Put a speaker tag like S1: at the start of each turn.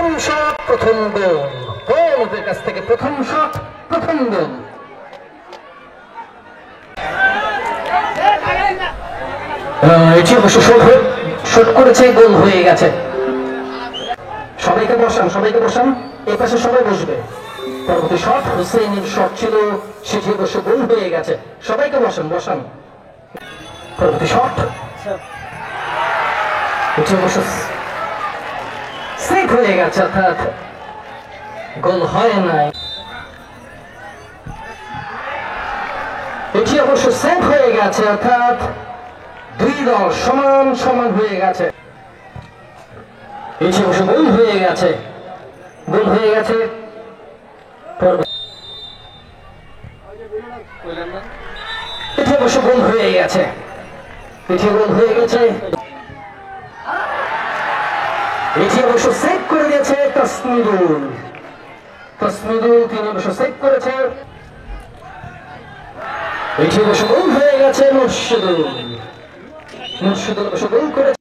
S1: প্রথম শট প্রথম গোল, ওদের কাছ থেকে প্রথম শট প্রথম গোল। এটি অবশ্য শট করেছে, গোল হয়ে গেছে। সবাইকে বসান, সবাইকে বসান, এই পাশে সবাই বসবে। পরবর্তী শট হুসেইনের শট ছিল, সেটি অবশ্য গোল হয়ে গেছে। সবাইকে বসান, বসান। পরবর্তী শট, এটি অবশ্য সেভ হয়ে গেছে, অর্থাৎ গোল হয় নাই। এটি অবশ্য সেভ হয়ে গেছে, অর্থাৎ দুই দল সমান সমান হয়ে গেছে। এটি অবশ্য গোল হয়ে গেছে, গোল হয়ে গেছে। এটি অবশ্য গোল হয়ে গেছে, এটি গোল হয়ে গেছে। এটি অবশ্য সেভ করে দিয়েছে তাসমিদুল, তিনি অবশ্য সেভ করেছে। এটি অবশ্য গোল হয়ে গেছে মুর্শিদুল, অবশ্য গোল করেছে।